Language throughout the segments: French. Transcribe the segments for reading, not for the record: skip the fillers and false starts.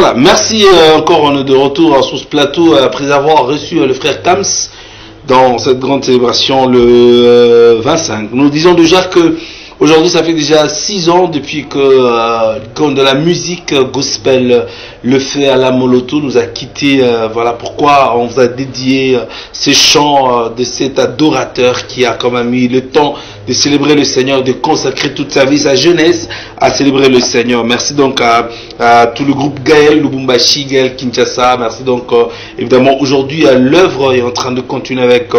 Voilà, merci encore, on est de retour sur ce plateau après avoir reçu le frère Kams dans cette grande célébration le 25. Nous disons déjà que aujourd'hui ça fait déjà 6 ans depuis que de la musique gospel le fait à la Moloto nous a quitté. Voilà pourquoi on vous a dédié ces chants de cet adorateur qui a quand même eu le temps de célébrer le Seigneur, de consacrer toute sa vie, sa jeunesse à célébrer le Seigneur. Merci donc à tout le groupe Gaël Lubumbashi, Gaël Kinshasa. Merci donc évidemment aujourd'hui l'œuvre est en train de continuer avec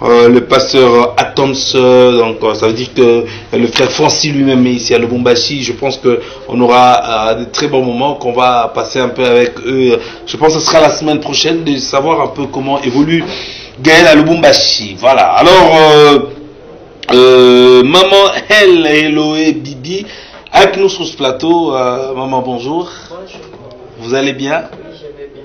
le pasteur Atoms. Donc ça veut dire que le frère Francis lui-même est ici à Lubumbashi. Je pense que on aura de très bons moments qu'on va passer un peu avec eux. Je pense que ce sera la semaine prochaine de savoir un peu comment évolue Gaël à Lubumbashi. Voilà. Alors maman Eloé Bibi avec nous sur ce plateau. Maman, bonjour. Bonjour. Vous allez bien? Oui, je vais bien.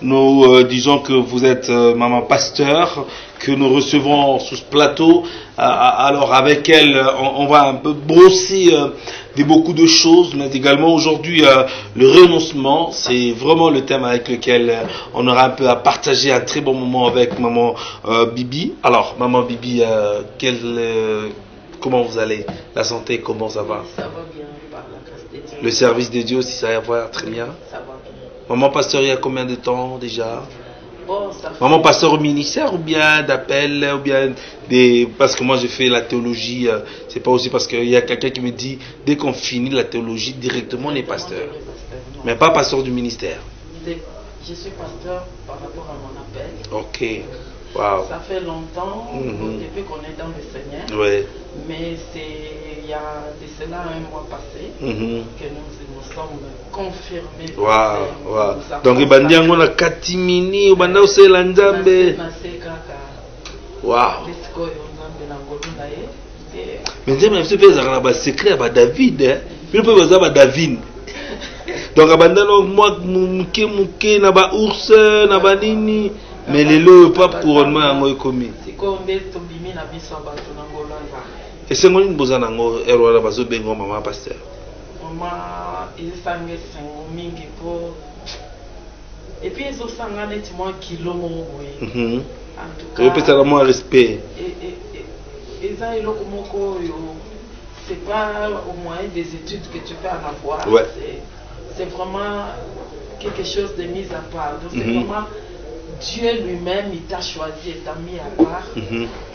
Nous disons que vous êtes maman pasteur, que nous recevons sur ce plateau. Alors avec elle, on va un peu brosser beaucoup de choses, mais également aujourd'hui le renoncement, c'est vraiment le thème avec lequel on aura un peu à partager un très bon moment avec maman Bibi. Alors maman Bibi, comment vous allez? La santé, comment ça va? Ça va bien par la grâce de Dieu. Le service de Dieu aussi, ça va très bien. Ça va bien. Maman pasteur, il y a combien de temps déjà? Bon, ça fait... Maman pasteur au ministère ou bien d'appel ou bien des... Parce que moi j'ai fait la théologie, c'est pas aussi parce qu'il y a quelqu'un qui me dit dès qu'on finit la théologie directement on est pasteur. Mais pas pasteur du ministère. Je suis pasteur par rapport à mon appel. Ok. Wow. Ça fait longtemps, depuis qu'on est dans le Seigneur. Ouais. Mais c'est il y a de cela un mois passé que nous sommes confirmés. Wow. Wow. Donc ibandi yango na katimini ubanda usela nzambe. Wow. Mais nzambe na biso peza kana ba secret ba David hein. Puis peut baza ba David. Donc abanda no moi muke na ba ours na ba nini. Mais les lots pas couronnement yango ekomi. Et c'est moi qui vous en ai erreur parce que bengo maman pasteur. Maman ils sangé mingi pour et puis ils ont sangé nettement kilo mo oui. En tout cas. Peut-être à moi respect. Et ça il moko yo c'est pas au moyen des études que tu peux en avoir. Ouais. C'est vraiment quelque chose de mis à part. C'est vraiment Dieu lui-même, il t'a choisi et t'a mis à part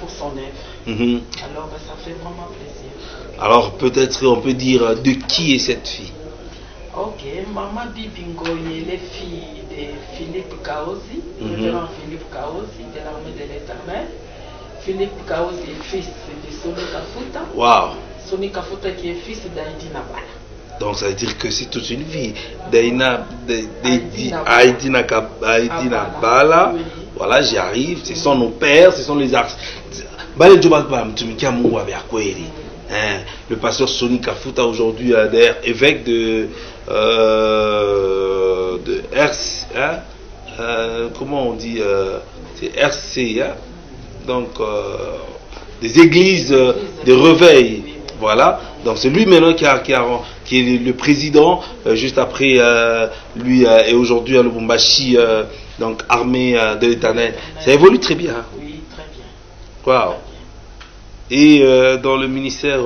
pour son œuvre. Alors, ça fait vraiment plaisir. Alors, peut-être on peut dire de qui est cette fille? Ok, Maman Bibingo, elle est fille de Philippe Kaosi, révérend Philippe Kaosi, de l'armée de l'Éternel. Philippe Kaosi est fils de Soni Kafuta. Wow. Soni Kafuta qui est fils d'Aïdi Nabala. Donc ça veut dire que c'est toute une vie. Aïdina Bala, voilà, j'y arrive, ce sont nos pères, ce sont les arts. Le pasteur Soni Kafuta aujourd'hui d'ailleurs évêque de RC, comment on dit, c'est RC, hein? Donc des églises de réveil. Voilà, donc c'est lui maintenant qui est le président, juste après lui et aujourd'hui à Lubumbashi, donc armée de l'Éternel. Ça évolue très bien. Hein? Oui, très bien. Wow. Et dans le ministère,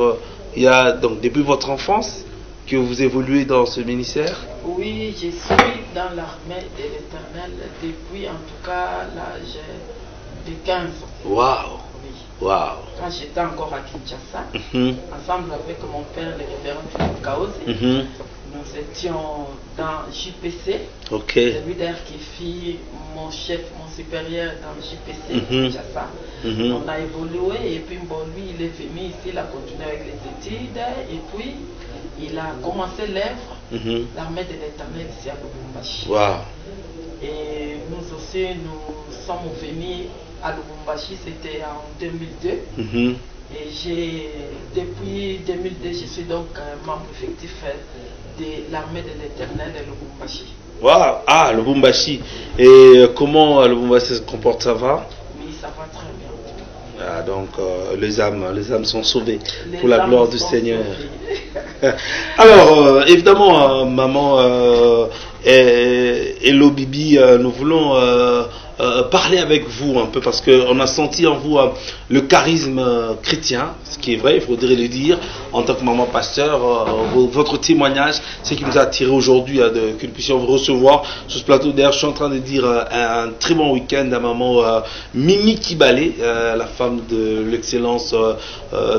il y a donc depuis votre enfance que vous évoluez dans ce ministère? Oui, je suis dans l'armée de l'Éternel depuis en tout cas l'âge de 15 ans. Wow. Wow. Quand j'étais encore à Kinshasa, ensemble avec mon père, le révérend Philippe Kaosi, nous étions dans JPC. Ok. C'est lui d'ailleurs qui fit mon chef, mon supérieur dans JPC Kinshasa. On a évolué et puis bon, lui il est venu ici, il a continué avec les études et puis il a commencé l'œuvre, l'armée de l'Éternel ici à Lubumbashi. Wow. Et nous aussi, nous sommes venus à Lubumbashi, c'était en 2002. Et depuis 2002, je suis donc membre effectif de l'armée de l'Éternel de Lubumbashi. Wow. Ah, Lubumbashi. Et comment Lubumbashi se comporte, ça va? Oui, ça va très bien. Ah, donc les âmes sont sauvées pour la gloire du Seigneur. Alors, évidemment, maman Hello Bibi, nous voulons parler avec vous un peu parce qu'on a senti en vous le charisme chrétien, ce qui est vrai, il faudrait le dire, en tant que maman pasteur, votre témoignage, c'est qui nous a attiré aujourd'hui que nous puissions vous recevoir sur ce plateau. D'ailleurs, je suis en train de dire un très bon week-end à maman Mimi Kibale, la femme de l'excellence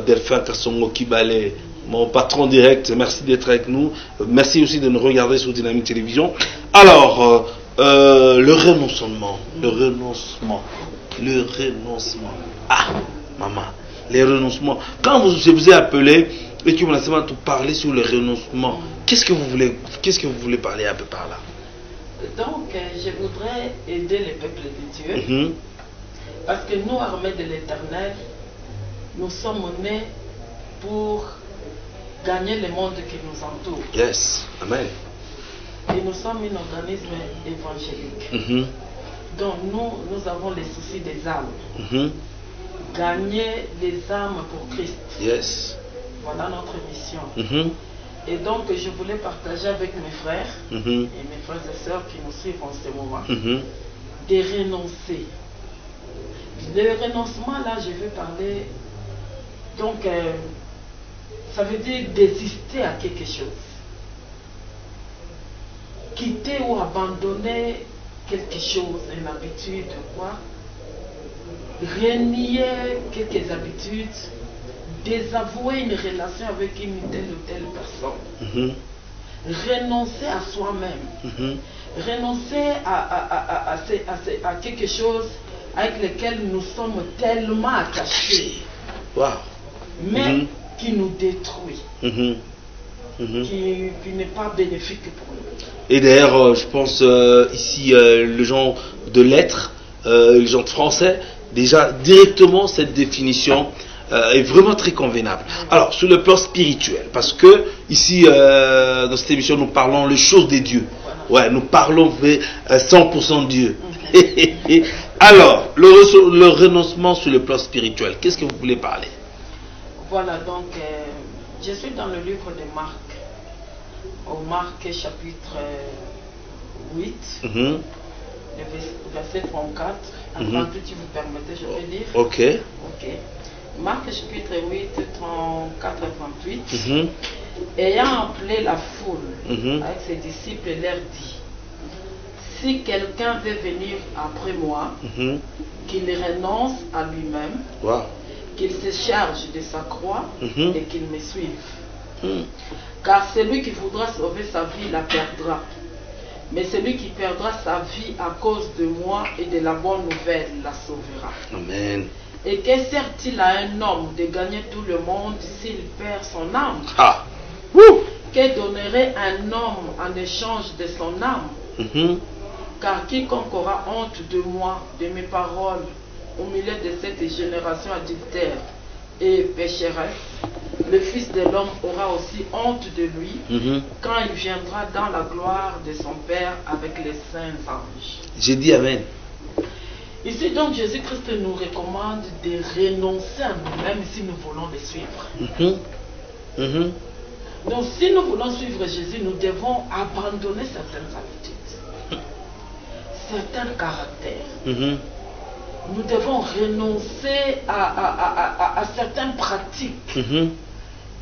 Delphin Kassongo Kibale, mon patron direct. Merci d'être avec nous. Merci aussi de nous regarder sur Dynamique Télévision. Alors, le renoncement. Ah, maman, les renoncements. Quand je vous ai appelé et que vous m'avez tout parler sur le renoncement, qu'est-ce que vous voulez parler un peu par là? Donc, je voudrais aider les peuples de Dieu. Parce que nous, armées de l'Éternel, nous sommes nés pour gagner le monde qui nous entoure. Yes, amen. Et nous sommes un organisme évangélique. Donc nous avons les soucis des âmes. Gagner les âmes pour Christ. Yes. Voilà notre mission. Et donc je voulais partager avec mes frères et mes frères et sœurs qui nous suivent en ce moment de renoncer. Le renoncement là, je vais parler. Donc ça veut dire désister à quelque chose. Quitter ou abandonner quelque chose, une habitude, quoi. Renier quelques habitudes, désavouer une relation avec une telle ou telle personne. Renoncer à soi-même. Renoncer à quelque chose avec lequel nous sommes tellement attachés. Wow. Mais qui nous détruit. Qui n'est pas bénéfique pour nous. Et d'ailleurs, je pense ici, les gens de lettres, les gens de français, déjà directement cette définition est vraiment très convenable. Alors, sur le plan spirituel, parce que ici, dans cette émission, nous parlons les choses des dieux. Ouais, nous parlons 100% Dieu. Alors, le renoncement sur le plan spirituel, qu'est-ce que vous voulez parler? Voilà, donc, je suis dans le livre de Marc, au Marc chapitre 8, le verset 34. Avant que tu vous permettez, je vais lire. Ok. Marc chapitre 8, 34 et 38. Ayant appelé la foule avec ses disciples, leur dit: si quelqu'un veut venir après moi, qu'il renonce à lui-même, qu'il se charge de sa croix et qu'il me suive. Car celui qui voudra sauver sa vie la perdra. Mais celui qui perdra sa vie à cause de moi et de la bonne nouvelle la sauvera. Amen. Et que sert-il à un homme de gagner tout le monde s'il perd son âme? Que donnerait un homme en échange de son âme? Car quiconque aura honte de moi, de mes paroles, au milieu de cette génération adultère et pécheresse, le Fils de l'homme aura aussi honte de lui quand il viendra dans la gloire de son Père avec les saints anges. J'ai dit amen. Ici donc Jésus-Christ nous recommande de renoncer à nous-mêmes si nous voulons le suivre. Donc si nous voulons suivre Jésus, nous devons abandonner certaines habitudes, certains caractères. Nous devons renoncer à certaines pratiques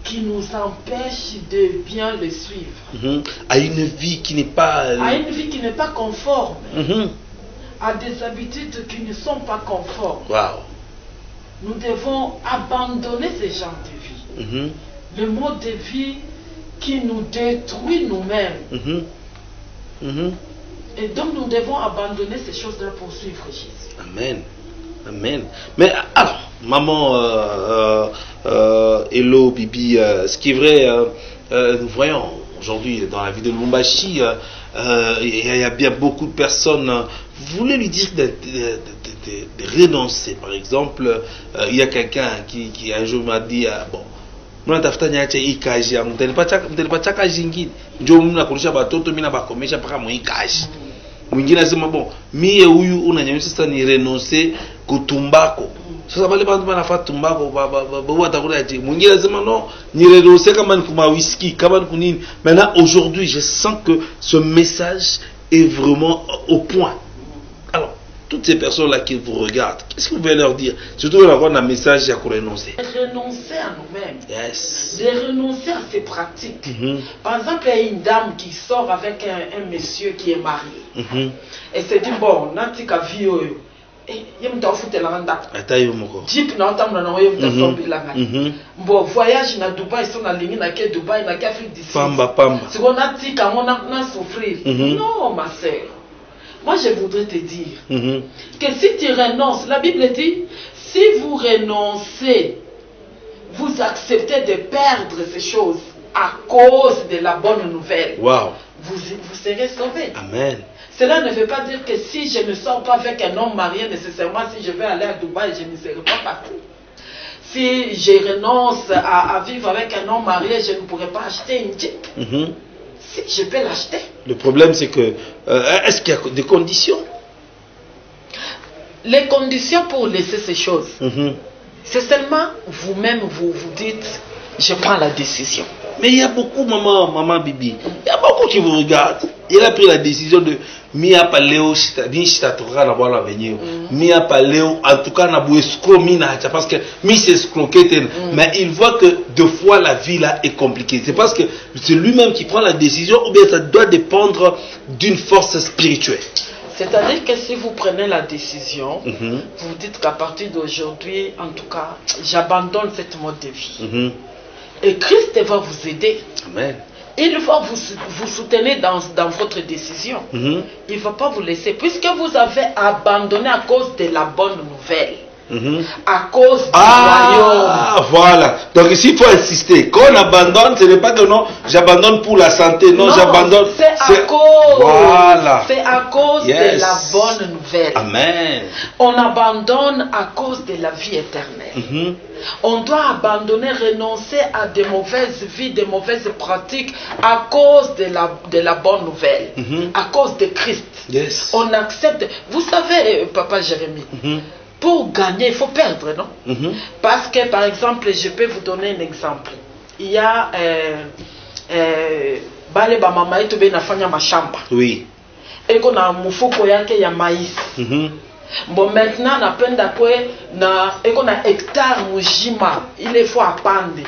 qui nous empêchent de bien le suivre. À une vie qui n'est pas... À une vie qui n'est pas conforme. À des habitudes qui ne sont pas conformes. Nous devons abandonner ce genre de vie. Le mode de vie qui nous détruit nous-mêmes. Et donc nous devons abandonner ces choses-là pour suivre Jésus. Amen. Amen. Mais alors, maman, hello, Bibi, ce qui est vrai, nous voyons aujourd'hui dans la vie de Lumumbashi, il y a bien beaucoup de personnes. Vous voulez lui dire de renoncer, par exemple, il y a quelqu'un qui un jour m'a dit, bon, mnatafuta nyache ikaji yangu mtanipacha jingine ndio mnakurusha batoto mimi nabakomesha mpaka muikaji. Mwingine anasema bon, mie huyu unanyanyusa sasa ni renoncer kutumbako Sasa bale bantu banafa tumbako batakula ati. Mwingine anasema non, ni renoncer kama ni kuma whisky, kama ni kunini. Maintenant aujourd'hui, je sens que ce message est vraiment au point. Alors, toutes ces personnes-là qui vous regardent, qu'est-ce que vous pouvez leur dire? Surtout avoir un message à renoncer. Renoncer à nous-mêmes. Yes. De renoncer à ces pratiques. Par exemple, il y a une dame qui sort avec un monsieur qui est marié. Et c'est dit, bon, natika vieux. Jeep na otamna na oyo mtasombi bon voyage na Dubaï sont na lingi na ke Dubaï na Afrique du Sud. Pamba. Si on a dit qu'on a souffrir. Non ma sœur. Moi je voudrais te dire que si tu renonces, la Bible dit si vous renoncez, vous acceptez de perdre ces choses à cause de la bonne nouvelle. Wow. Vous serez sauvés. Amen. Cela ne veut pas dire que si je ne sors pas avec un homme marié, nécessairement, si je vais aller à Dubaï, je ne serai pas partout. Si je renonce à vivre avec un homme marié, je ne pourrai pas acheter une Jeep. Si, je peux l'acheter. Le problème, c'est que, est-ce qu'il y a des conditions? Les conditions pour laisser ces choses, c'est seulement vous-même, vous dites, je prends la décision. Mais il y a beaucoup, maman Bibi, il y a beaucoup qui vous regardent. Il a pris la décision de Mia Paleo, Mia Paleo, en tout cas, parce que Miss escroqué, mais il voit que deux fois la vie là est compliquée. C'est parce que c'est lui-même qui prend la décision, ou bien ça doit dépendre d'une force spirituelle. C'est-à-dire que si vous prenez la décision, vous dites qu'à partir d'aujourd'hui, en tout cas, j'abandonne cette mode de vie. Et Christ va vous aider. Amen. Il va vous soutenir dans votre décision. Il ne va pas vous laisser. Puisque vous avez abandonné à cause de la bonne nouvelle. À cause du royaume. Voilà. Donc ici, il faut insister. Quand on abandonne, ce n'est pas que non, j'abandonne pour la santé. Non, j'abandonne. C'est à cause. Voilà. C'est à cause de la bonne nouvelle. Amen. On abandonne à cause de la vie éternelle. On doit abandonner, renoncer à de mauvaises vies, de mauvaises pratiques à cause de la bonne nouvelle, à cause de Christ. Yes. On accepte. Vous savez, Papa Jérémie, pour gagner, il faut perdre, non? Parce que, par exemple, je peux vous donner un exemple. Il y a Bale Bamama et Tobe Nafanya Mashamba. Oui. Et qu'on a Mufoko yake ya maïs. Bon, maintenant, na penda kwe na eko na hectare mujima, il faut apprendre.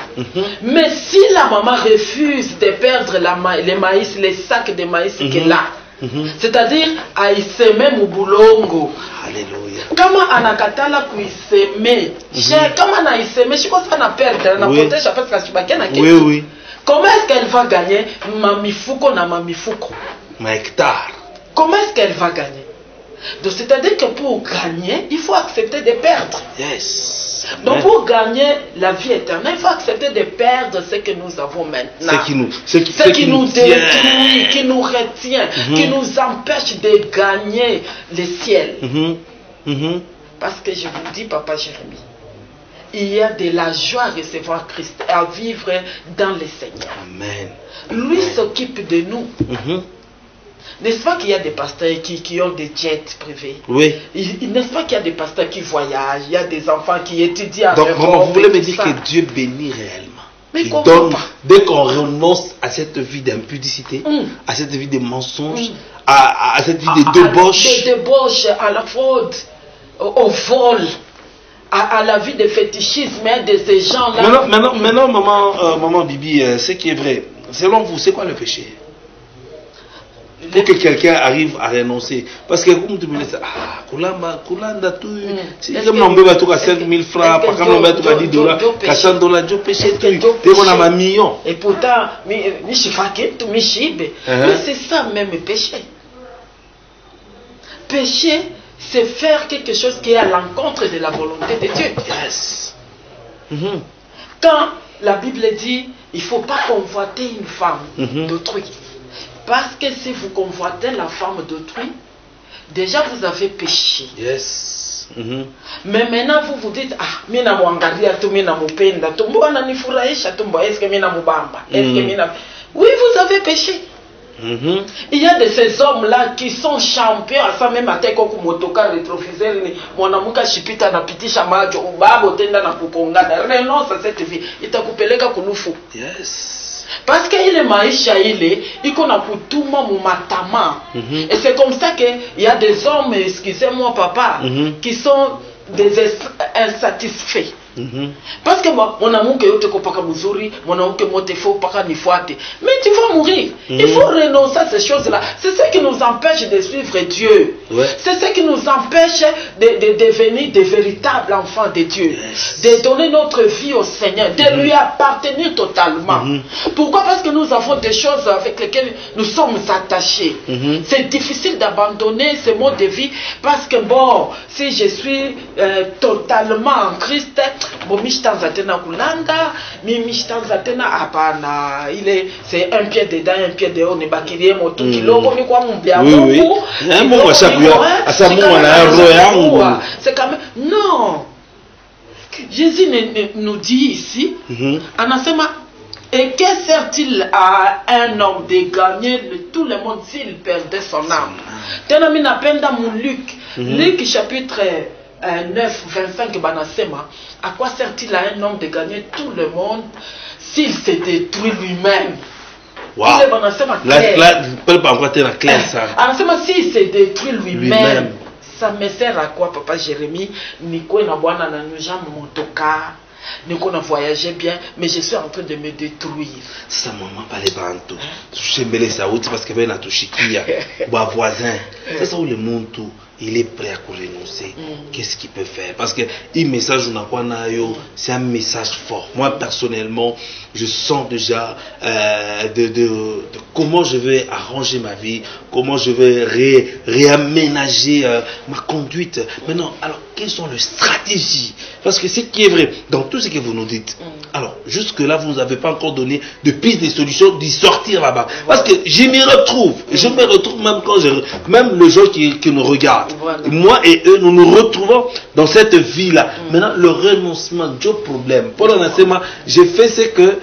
Mais si la maman refuse de perdre les maïs, les sacs de maïs qu'elle a, c'est-à-dire à y semer mubulongo. Alléluia. Comment anakatala kuiseme? Comment na iseme? Je pense qu'on a perdre, na protège parce que je suis na. Oui, oui. Comment est-ce qu'elle va gagner mamifuko na mamifuko? Ma hectare. Comment est-ce qu'elle va gagner? Donc c'est-à-dire que pour gagner, il faut accepter de perdre. Yes. Donc pour gagner la vie éternelle, il faut accepter de perdre ce que nous avons maintenant. Ce qui nous détruit, qui nous retient, qui nous empêche de gagner le ciel. Parce que je vous dis, Papa Jérémie, il y a de la joie à recevoir Christ, à vivre dans le Seigneur. Amen. Lui s'occupe de nous. N'est-ce pas qu'il y a des pasteurs qui ont des jets privés? Oui. N'est-ce pas qu'il y a des pasteurs qui voyagent? Il y a des enfants qui étudient à Europe. Donc, vous voulez me dire que Dieu bénit réellement? Mais il donne, dès qu'on renonce à cette vie d'impudicité, à cette vie de mensonge, à cette vie de débauche. De débauche, à la fraude, au vol, à la vie de fétichisme de ces gens-là. Maintenant, maman Bibi, ce qui est vrai, selon vous, c'est quoi le péché? Pour que quelqu'un arrive à renoncer. Parce que comme tu me dis, Kulanda, si comme on veut tout à 5 000 francs, par exemple, on veut tout à 10 $, $400, je péché, tu on a un million. Et pourtant, mais c'est ça même péché. Péché, c'est faire quelque chose qui est à l'encontre de la volonté de Dieu. Yes. Quand la Bible dit, il ne faut pas convoiter une femme d'autrui. Parce que si vous convoitez la femme d'autrui, déjà vous avez péché. Yes. Mais maintenant vous vous dites, mina muangalia tu, mina mupenda tu, mbona nifurahisha tu, est-ce que mina mubamba? Est-ce que mina... Oui, vous avez péché. Il y a de ces hommes-là qui sont champions à ça, même à tes koku motoka rétroviseur ni mwanamuka shipita na pitisha majo ubabo tenda na kukongana renonce à cette vie itakupeleka kulufu. Yes. Parce que ile maisha ile iko na kutuma mumatama. Et c'est comme ça que il y a des hommes, excusez-moi papa, qui sont des insatisfaits. Parce que mwanamke yote kopaka mzuri, mwanamke mote faut paka nifuate. Mais tu vas mourir. Il faut renoncer à ces choses-là. C'est ce qui nous empêche de suivre Dieu. C'est ce qui nous empêche de devenir des véritables enfants de Dieu. De donner notre vie au Seigneur, de lui appartenir totalement. Pourquoi? Parce que nous avons des choses avec lesquelles nous sommes attachés. C'est difficile d'abandonner ce mode de vie parce que bon, si je suis totalement en Christ, mishtanza tena kulanga, mishtanza tena hapana, c'est un pied dedans, un pied dehors, ne bakirie moto kiloko ni kwa mbia Mungu. C'est quand même non. Jésus nous dit ici, anasema, et que sert-il à un homme de gagner tout le monde s'il perdait son âme? Tena mi napenda mon Luc, Luc chapitre 9, 25, banasema, à quoi sert-il à un homme de gagner tout le monde s'il se détruit lui-même? Wow. S'il se détruit lui-même, ça me sert à quoi, papa Jérémie? Niko na bwana na nuja motoka, niko na voyager bien, mais je suis en train de me détruire. Ça maman pas les bantu. Je me laisse à parce que ben atushikia, ba voisin. C'est ça où le monde tout. Il est prêt à renoncer. Qu'est-ce qu'il peut faire? Parce que un message c'est un message fort. Moi personnellement, je sens déjà de comment je vais arranger ma vie, comment je vais réaménager ma conduite. Maintenant, alors quelles sont les stratégies? Parce que ce qui est vrai dans tout ce que vous nous dites, alors jusque là vous n'avez pas encore donné de piste, de solutions d'y sortir là-bas. Parce que je me retrouve même quand même le gens qui nous regardent. Voilà. Moi et eux, nous nous retrouvons dans cette vie-là. Maintenant, le renoncement, du problème. Pour l'enseignement, j'ai fait ce que,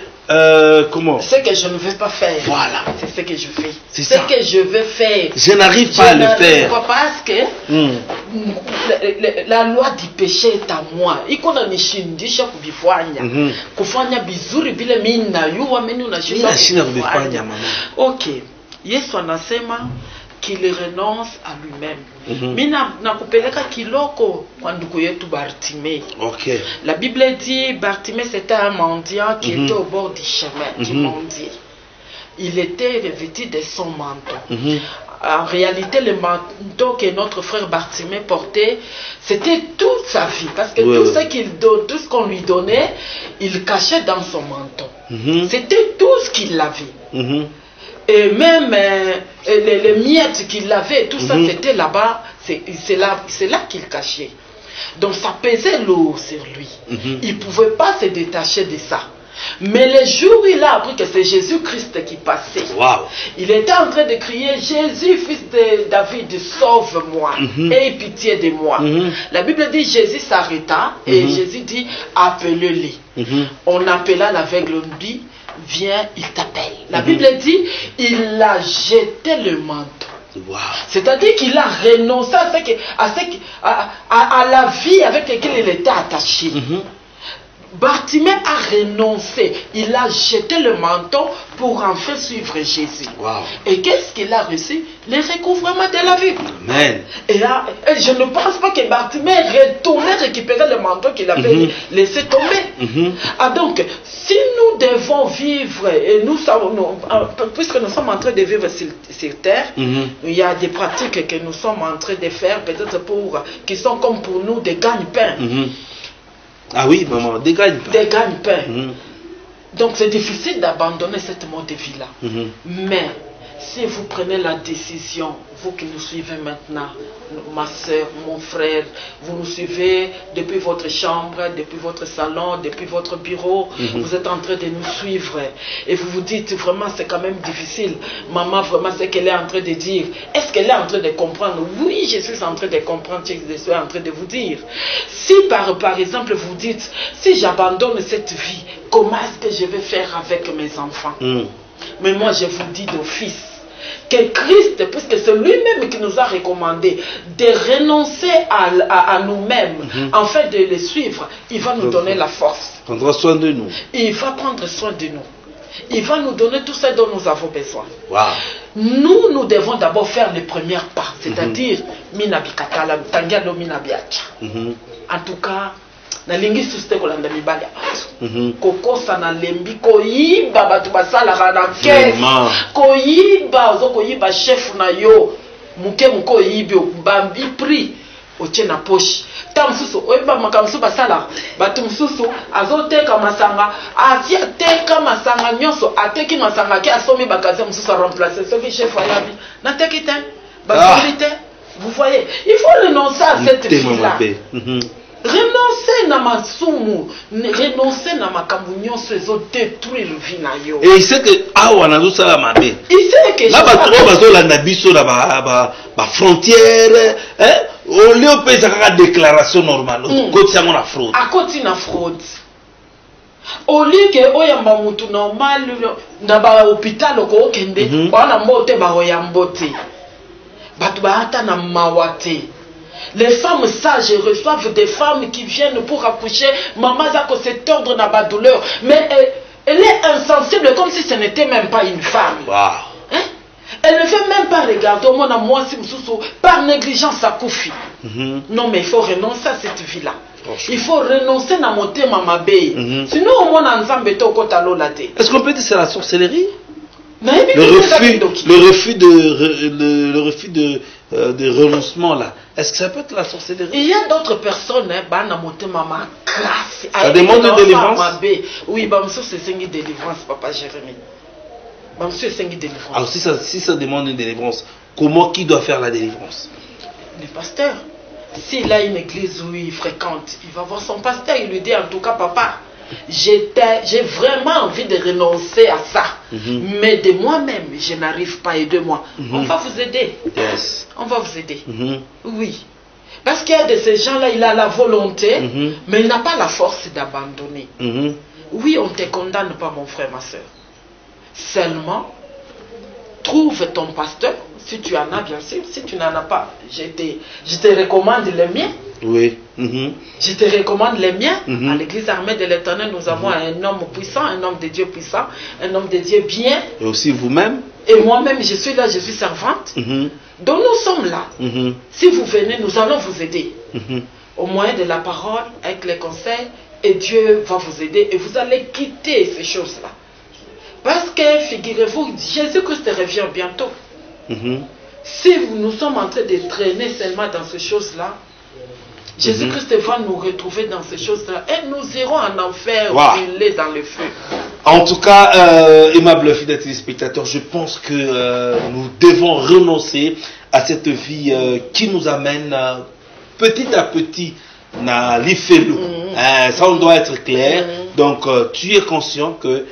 comment? Ce que je ne veux pas faire. Voilà. C'est ce que je fais. C'est ça. Ce que je veux faire. Je n'arrive pas à le faire. Parce que la loi du péché est à moi. Ikona nishindisha kuvifanya. Kufanya bizuri bila mimi na yuwa mimi unashinda kuvifanya mama. Okay. Yesu anasema qu'il renonce à lui-même. Mina nakupeleka kiloko kwa ndugu yetu Bartimée. Okay. La Bible dit Bartimée c'était un mendiant qui était au bord du chemin, du mendier. Il était revêtu de son manteau. En réalité, le manteau que notre frère Bartimée portait, c'était toute sa vie. Parce que tout ce qu'on lui donnait, il cachait dans son manteau. C'était tout ce qu'il avait. Et même les miettes qu'il avait, tout ça c'était là-bas, c'est là qu'il cachait. Donc ça pesait lourd sur lui. Il ne pouvait pas se détacher de ça. Mais le jour où il a appris que c'est Jésus-Christ qui passait, il était en train de crier, Jésus, fils de David, sauve-moi, aie pitié de moi. La Bible dit, Jésus s'arrêta et Jésus dit, appelez-le. On appela l'aveugle, on dit, viens, il t'appelle. La Bible dit, il a jeté le manteau. C'est-à-dire qu'il a renoncé à la vie avec laquelle il était attaché. Bartimée a renoncé, il a jeté le manteau pour enfin suivre Jésus. Et qu'est-ce qu'il a reçu? Le recouvrement de la vie. Amen. Et je ne pense pas que Bartimée retournait récupérer le manteau qu'il avait laissé tomber. Donc, si nous devons vivre, et nous savons, puisque nous sommes en train de vivre sur terre, il y a des pratiques que nous sommes en train de faire, peut-être qui sont comme pour nous des gagne-pains. Ah oui, maman, des gagne-pains. Des gagne-pains. Donc c'est difficile d'abandonner cette mode de vie-là. Mais si vous prenez la décision, vous qui nous suivez maintenant, ma soeur, mon frère, vous nous suivez depuis votre chambre, depuis votre salon, depuis votre bureau, vous êtes en train de nous suivre et vous vous dites vraiment c'est quand même difficile. Maman, vraiment ce qu'elle est en train de dire, est-ce qu'elle est en train de comprendre? Oui, je suis en train de comprendre ce que je suis en train de vous dire. Si par exemple vous dites, si j'abandonne cette vie, comment est-ce que je vais faire avec mes enfants? Mais moi je vous dis d'office, que Christ, puisque c'est lui-même qui nous a recommandé de renoncer à nous-mêmes, en fait de le suivre, il va nous donner la force. Il prendra soin de nous. Il va prendre soin de nous. Il va nous donner tout ce dont nous avons besoin. Wow. Nous devons d'abord faire les premiers pas, c'est-à-dire minabikatala tangialo minabiacha. En tout cas, na lingi susite kolanda mibali kokosa na lembi koyiba batu basala bana ke koyiba ozo koyiba chef na yo muke muko yibi bambi prix oche na poche ta msusu oyiba makamsu basala batu msusu azoteka masanga atia teka masanga nyonso ateki masanga ke asomi bakaze msusu a remplacer soki chef ayabi na teki te basalité. Vous voyez, il faut renoncer à cette vie-là. Renoncer na masumu, renoncer na makambu nyonso ezo détruire vie na yo. Et il sait que awa na zo la mabe. Il sait que là ba trop bazo la nabiso na ba frontière, hein? Au lieu de faire une déclaration normale, côté na fraude. À côté na fraude. Au lieu que oyamba mutu normal na ba hôpital ko kende, bana mbote ba oyambote. Batu ba ata na mawate. Les femmes sages reçoivent des femmes qui viennent pour accoucher. Maman Zako se tordre dans la douleur. Mais elle est insensible comme si ce n'était même pas une femme. Wow. Hein? Elle ne fait même pas regarder au monde à moi par négligence à Koufi. Non, mais il faut renoncer à cette vie-là. Il faut renoncer à monter Mama Bey. Sinon, au monde en Zambé, au Kotalo Late. Est-ce qu'on peut dire que c'est la sorcellerie? Le refus de renoncement là. Est-ce que ça peut être la sorcellerie? Il y a d'autres personnes, ça demande une délivrance. Oui, c'est une délivrance, papa Jérémie. C'est une délivrance. Alors si ça demande une délivrance, qui doit faire la délivrance? Le pasteur. S'il a une église où il fréquente, il va voir son pasteur, il lui dit en tout cas, papa, j'ai vraiment envie de renoncer à ça. Mais de moi-même, je n'arrive pas, aidez-moi. On va vous aider. Yes. On va vous aider. Oui. Parce qu'il y a de ces gens-là, il a la volonté, mais il n'a pas la force d'abandonner. Oui, on ne te condamne pas, mon frère, ma soeur. Seulement, trouve ton pasteur, si tu en as, bien sûr. Si tu n'en as pas, je te recommande les miens. Oui. Je te recommande les miens. À l'église armée de l'Éternel, nous avons un homme puissant, un homme de Dieu puissant, un homme de Dieu bien. Et aussi vous-même. Et moi-même, je suis là, je suis servante. Donc nous sommes là. Si vous venez, nous allons vous aider. Au moyen de la parole, avec les conseils, et Dieu va vous aider. Et vous allez quitter ces choses-là. Parce que, figurez-vous, Jésus-Christ revient bientôt. Si nous sommes en train de traîner seulement dans ces choses-là, Jésus-Christ va nous retrouver dans ces choses-là et nous irons en enfer, brûler dans le feu. En tout cas, aimable fidèle téléspectateur, je pense que nous devons renoncer à cette vie qui nous amène petit à petit à l'ifelu. Ça, on doit être clair. Donc, tu es conscient que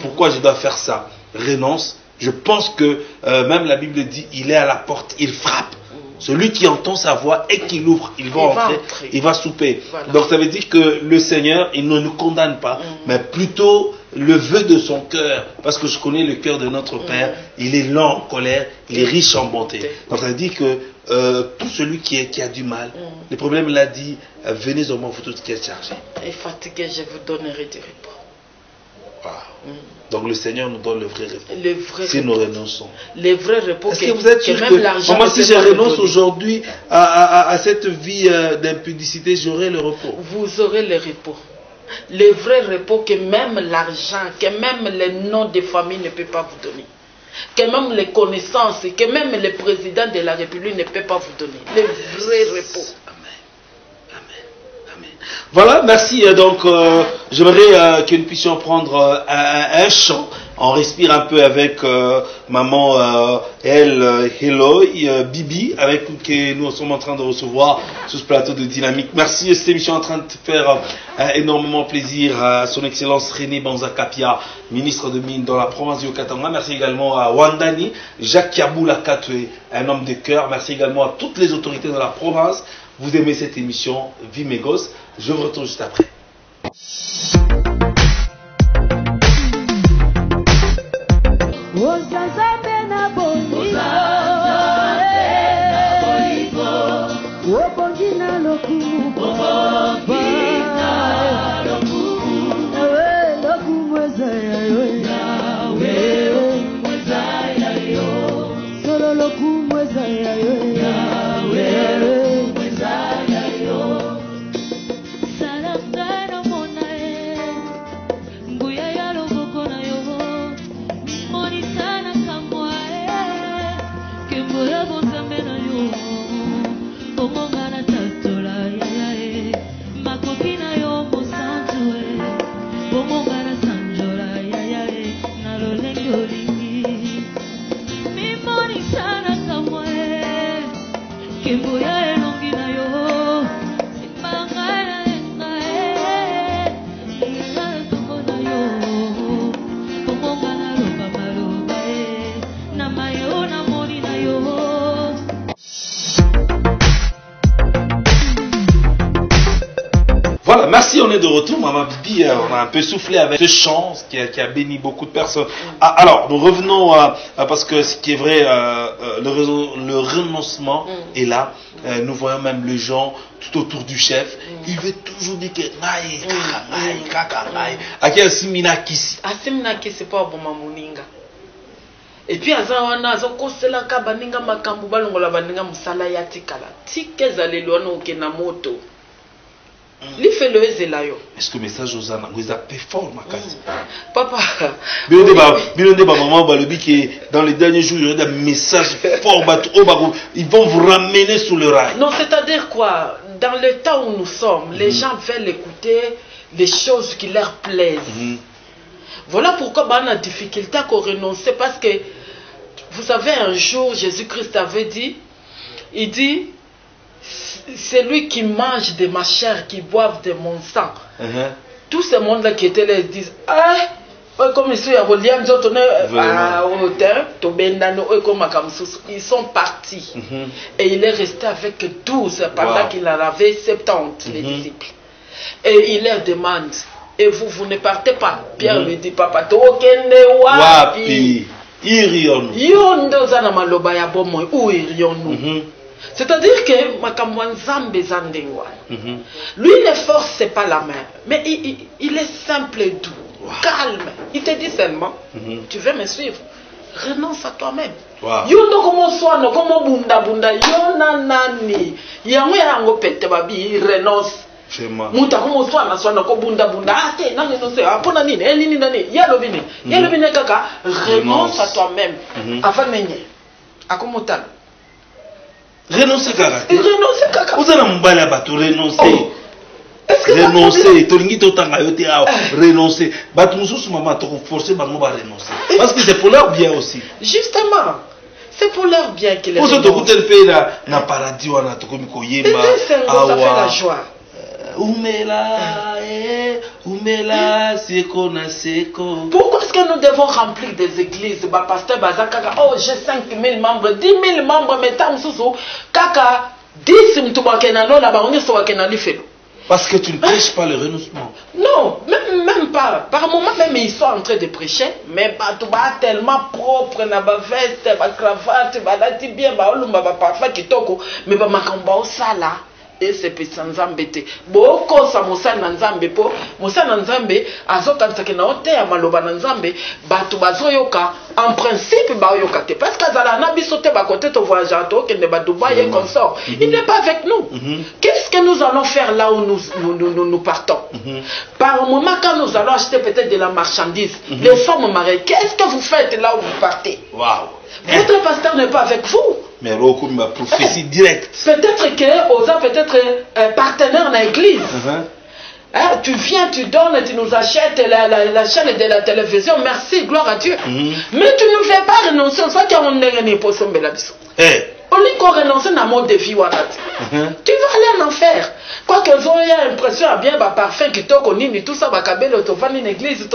pourquoi je dois faire ça? Renonce. Je pense que même la Bible dit, il est à la porte, il frappe. Celui qui entend sa voix et qui l'ouvre, il va entrer, il va souper. Voilà. Donc ça veut dire que le Seigneur, il ne nous condamne pas, mais plutôt le vœu de son cœur. Parce que je connais le cœur de notre Père, il est lent en colère, il est riche en bonté. Donc ça veut dire que tout celui qui a du mal, le problème l'a dit, venez au moins vous tous qui êtes chargés. Et fatigué, je vous donnerai du repos. Wow. Donc le Seigneur nous donne le vrai repos. Si nous renonçons. Le vrai repos. Est-ce que vous êtes sûr que moi si je renonce aujourd'hui à cette vie d'impudicité, j'aurai le repos? Vous aurez le repos. Le vrai repos que même l'argent, que même les noms de famille ne peut pas vous donner. Que même les connaissances, que même le président de la République ne peut pas vous donner. Le vrai repos. Voilà, merci. Donc, j'aimerais que nous puissions prendre un chant. On respire un peu avec maman Eloy, Bibi, avec que nous sommes en train de recevoir sur ce plateau de Dynamique. Merci, cette émission est en train de faire énormément plaisir à son Excellence René Banzakapia, ministre de Mines dans la province du Katanga. Merci également à Wandani, Jacques Kaboula Katwe, un homme de cœur. Merci également à toutes les autorités de la province. vous aimez cette émission Vie mes gosses. Je vous retrouve juste après. Voilà, merci, on est de retour. Maman Bibi, on a un peu soufflé avec ce chant qui a béni beaucoup de personnes. Ah, alors, nous revenons parce que ce qui est vrai, le renoncement est là. Nous voyons même les gens tout autour du chef. Il veut toujours dire que c'est pas bon mamuninga. Et puis azawana azokosela ka baninga makambu balongola baninga musala ya tikala. Tikeza lelo na okena moto. Est-ce que le message aux âmes vous a performé? Papa, maman dans les derniers jours il y aura des messages forts, ils vont vous ramener sous le rail. Non, c'est-à-dire quoi? Dans le temps où nous sommes, les gens veulent écouter les choses qui leur plaisent. Voilà pourquoi on a difficulté à renoncer, parce que vous savez, un jour Jésus-Christ avait dit, il dit, c'est lui qui mange de ma chair, qui boive de mon sang. Tous ces mondes-là qui étaient là, ils disent, comme ils sont partis. Et il est resté avec 12 pendant qu'il en avait 70, les disciples. Et il leur demande, et vous ne partez pas? Pierre lui dit, papa, c'est-à-dire que lui, les forces, c'est pas la main, mais il est simple et doux, calme. Il te dit seulement, tu veux me suivre, renonce à toi-même. Renonce. Renonce à toi-même. Renoncer kaka. Renoncer kaka. Vous allez m'emballer à renoncer. Renoncer. Renoncer. Maman, forcer à renoncer. Parce que c'est pour leur bien aussi. Justement. C'est pour leur bien qu'il est. Vous êtes au pays na paradis ou na tokomiko yemba. Ça fait la joie. Pourquoi est-ce que nous devons remplir des églises? Pasteur Bazakaka, oh j'ai 5000 membres, 10 000 membres, mais tam sousou, kaka, 10 mtubakena lo la baronne sowakena lifelo. Parce que tu ne prêches pas le renoncement. Non, même pas. Par moment même ils sont en train de prêcher, mais tu vas tellement propre, na ba veste, ba cravate, ba lati bien, ba olumba ba parfum kitoko, mais ba makamba osala. Et c'est sans embêter. Beaucoup ça mosa nanzambe po, mosa nanzambe azoka nsakena ote ya maloba nanzambe, batu bazoyoka en principe ba yoka te parce que zala na biso te ba côté to voyageur to kende ba Dubaï et consort. Il n'est pas avec nous. Qu'est-ce que nous allons faire là où nous partons? Par moment quand nous allons acheter peut-être de la marchandise, les femmes mariées, qu'est-ce que vous faites là où vous partez? Waouh. Votre pasteur n'est pas avec vous. Mais Roko ma prophétie directe. Peut-être que Oza peut-être un partenaire dans l'église. Tu viens, tu donnes, tu nous achètes la chaîne de la télévision. Merci, gloire à Dieu. Mais tu ne fais pas renoncer. Soit qu'on n'est pas sombé là-dessus. Au lieu qu'on renonce à mon défi, tu vas aller en enfer. Quoi qu'ils ont l'impression à bien parfum qui t'a connu, tout ça, bakabelo, tofani une église,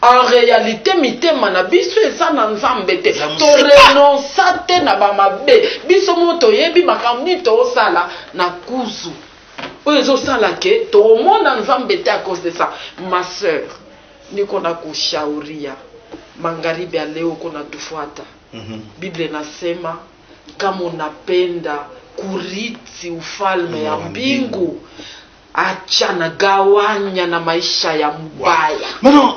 en réalité, mité manabiso et ça n'en s'embête. To renonce à te na bamabe. Biso moto yebi makamni to sala na kuzu. Oyo sala ke to monde en s'embête à cause de ça. Ma sœur, ni kona kushauria. Magharibi ya leo kuna tufuata. Biblia inasema kama unapenda kurithi ufalme ya mbingu, achana gawanya na maisha ya mbaya. Maintenant,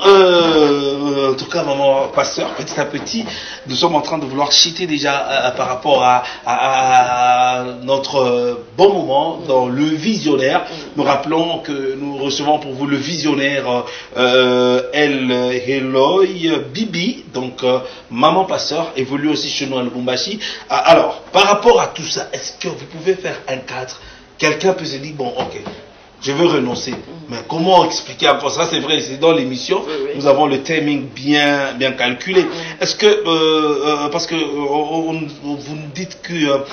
en tout cas, maman pasteur, petit à petit, nous sommes en train de vouloir chiter déjà par rapport à notre bon moment dans le visionnaire. Nous rappelons que nous recevons pour vous le visionnaire El Eloy Bibi, donc maman pasteur, évolue aussi chez nous à Lubumbashi. Alors, par rapport à tout ça, est-ce que vous pouvez faire un cadre? Quelqu'un peut se dire, bon, ok, je veux renoncer. Mais comment expliquer encore ça? C'est vrai, c'est dans l'émission. Nous avons le timing bien calculé. Est-ce que, parce que vous nous dites que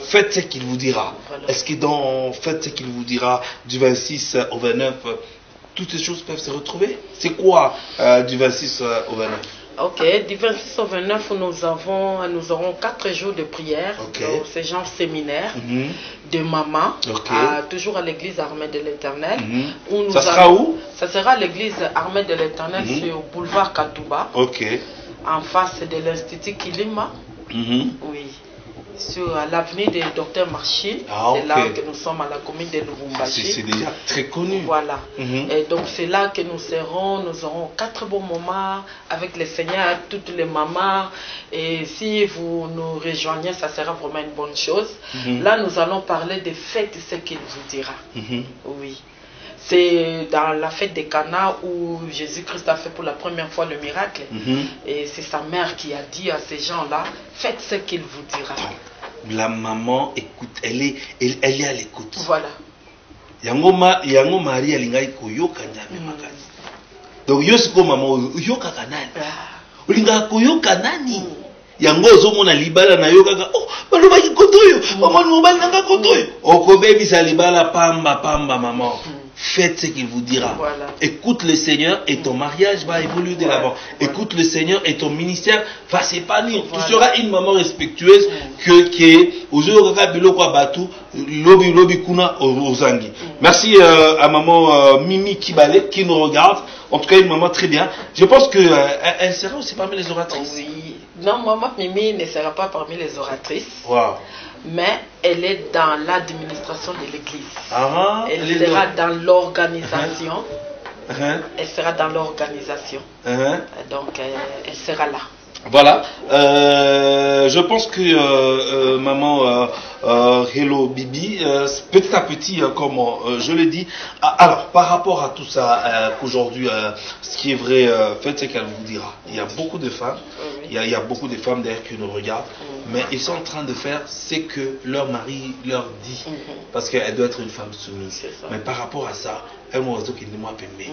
faites ce qu'il vous dira. Est-ce que dans faites ce qu'il vous dira du 26 au 29, toutes ces choses peuvent se retrouver? C'est quoi du 26 au 29? Ok, du 26 au 29, nous aurons 4 jours de prière. C'est genre séminaire de maman, toujours à l'église Armée de l'Éternel. Ça sera où? Ça sera à l'église Armée de l'Éternel, c'est au boulevard Katouba, en face de l'Institut Kilima. Oui. Sur l'avenue des Docteur Marchil, c'est là que nous sommes à la commune de Lubumbashi. C'est déjà très connu. Voilà. Et donc c'est là que nous serons, nous aurons 4 bons moments avec le Seigneur, toutes les mamans. Et si vous nous rejoignez, ça sera vraiment une bonne chose. Là, nous allons parler de fête, ce qu'il vous dira. Oui. C'est dans la fête de Cana où Jésus-Christ a fait pour la première fois le miracle. Et c'est sa mère qui a dit à ces gens-là, faites ce qu'il vous dira. La maman écoute, elle est à l'écoute. Voilà. Yango Marie alingai koyoka njame makasi. Donc yosiko maman yoka kanani. Ulinga koyoka nani? Yango ozomona libala na yoka oh baloba ki kotoyo. Maman mobali nanga kotoyo. Okobebisa libala pamba maman. Faites ce qu'il vous dira. Écoute le Seigneur et ton mariage va évoluer de l'avant. Écoute le Seigneur et ton ministère va s'épanouir. Tu seras une maman respectueuse qui est aux lobi kuna ozangi. Merci à maman Mimi Kibale qui nous regarde. En tout cas, une maman très bien. Je pense que elle sera aussi parmi les oratrices. Oui. Non, maman Mimi ne sera pas parmi les oratrices. Wow. Mais elle est dans l'administration de l'église. Elle sera dans l'organisation. Elle sera dans l'organisation. Donc, elle sera là. Voilà. Je pense que maman Hello Bibi, petit à petit, comme je l'ai dit. Alors, par rapport à tout ça, qu'aujourd'hui, ce qui est vrai, faites ce qu'elle vous dira. Il y a beaucoup de femmes, il y a beaucoup de femmes d'ailleurs qui nous regardent, mais ils sont en train de faire ce que leur mari leur dit, parce qu'elle doit être une femme soumise. Mais par rapport à ça, elle m'a dit qu'il ne m'a pas aimé.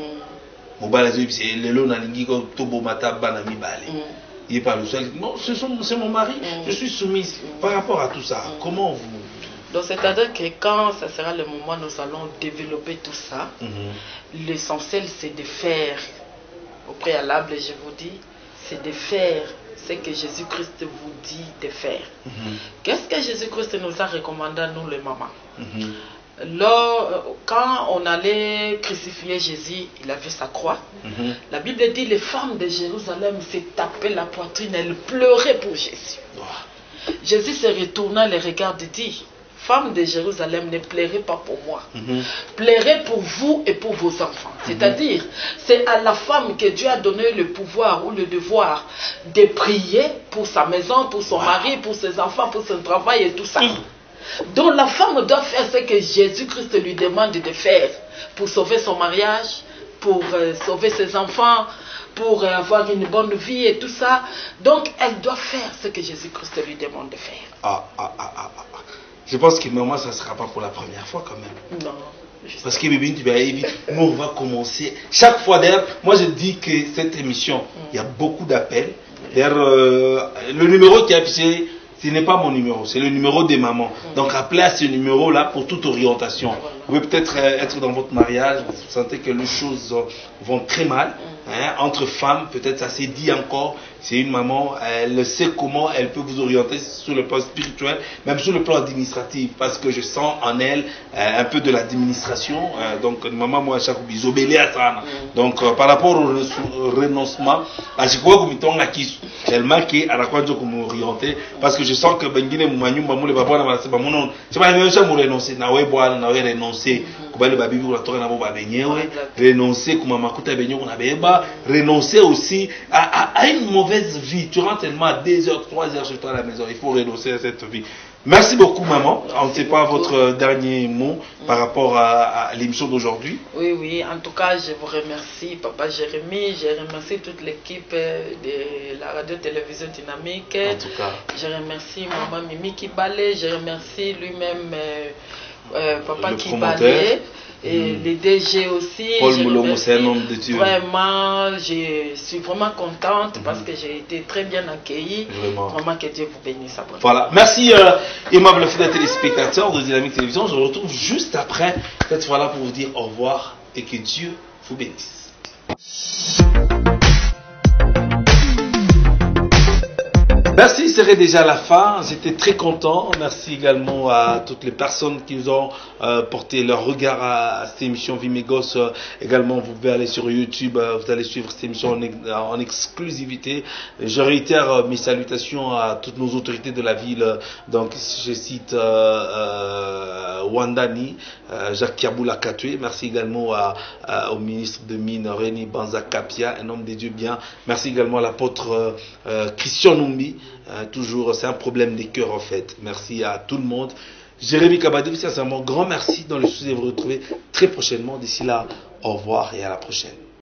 Il est pas le seul. Non, c'est mon mari, je suis soumise. Par rapport à tout ça, comment vous... Donc c'est-à-dire que quand ça sera le moment, nous allons développer tout ça. L'essentiel, c'est de faire, au préalable, je vous dis, c'est de faire ce que Jésus-Christ vous dit de faire. Qu'est-ce que Jésus-Christ nous a recommandé, nous les mamans? Quand on allait crucifier Jésus, il avait sa croix. La Bible dit les femmes de Jérusalem s'est tapé la poitrine, elles pleuraient pour Jésus. Jésus se retourna, les regarde et dit, femmes de Jérusalem, ne pleurez pas pour moi. Pleurez pour vous et pour vos enfants. C'est-à-dire, c'est à la femme que Dieu a donné le pouvoir ou le devoir de prier pour sa maison, pour son mari, pour ses enfants, pour son travail et tout ça. Donc la femme doit faire ce que Jésus-Christ lui demande de faire pour sauver son mariage, pour sauver ses enfants, pour avoir une bonne vie et tout ça. Donc elle doit faire ce que Jésus-Christ lui demande de faire. Je pense que moi ça ne sera pas pour la première fois quand même. Non. Parce que nous on va commencer chaque fois. D'ailleurs, moi je dis que cette émission, il y a beaucoup d'appels, D'ailleurs, le numéro qui est affiché, ce n'est pas mon numéro, c'est le numéro des mamans. Donc appelez à ce numéro-là pour toute orientation. Vous pouvez peut-être être dans votre mariage, vous sentez que les choses vont très mal. Hein, entre femmes, peut-être ça s'est dit encore. C'est une maman, elle sait comment elle peut vous orienter sur le plan spirituel, même sur le plan administratif, parce que je sens en elle un peu de l'administration. Donc, maman, moi, chaque bisou, à ça. Donc, par rapport au renoncement, à chaque fois que je me suis tellement que à la fois je me orienter, parce que je sens que Bengine Moumanyu, Mamou, le papa, c'est pas mon nom. C'est pas le même chose, renoncer, nawe boire, nawe renoncer. Le baby pour la torre, renoncer, comme Makuta Benyo, on avait renoncer aussi à une mauvaise vie. Tu rentres tellement à 2 heures, 3 heures chez toi à la maison. Il faut renoncer à cette vie. Merci beaucoup, maman. On ne sait pas votre dernier mot par rapport à l'émission d'aujourd'hui. Oui, oui. En tout cas, je vous remercie, papa Jérémy. Je remercie toute l'équipe de la radio-télévision Dynamique. En tout cas. Je remercie maman Mimi Kibale. Je remercie lui-même papa Kibale. Et les DG aussi. Paul Moulombo, c'est un homme de Dieu. Vraiment, je suis vraiment contente parce que j'ai été très bien accueillie. Vraiment que Dieu vous bénisse. Voilà. Merci, aimables fidèles téléspectateurs de Dynamique Télévision. Je vous retrouve juste après cette fois-là pour vous dire au revoir et que Dieu vous bénisse. Merci, c'est déjà la fin. J'étais très content. Merci également à toutes les personnes qui nous ont porté leur regard à cette émission Vimegos. Également, vous pouvez aller sur YouTube, vous allez suivre cette émission en exclusivité. Je réitère mes salutations à toutes nos autorités de la ville. Donc, je cite Wandani, Jacques Kiaboula Katwe. Merci également au ministre de Mines, Rémi Banza Kapia, un homme des dieux bien. Merci également à l'apôtre Christian Numbi. Toujours, c'est un problème des cœurs en fait. Merci à tout le monde. Jérémy Kabadou, sincèrement, grand merci dans le souci de vous retrouver très prochainement. D'ici là, au revoir et à la prochaine.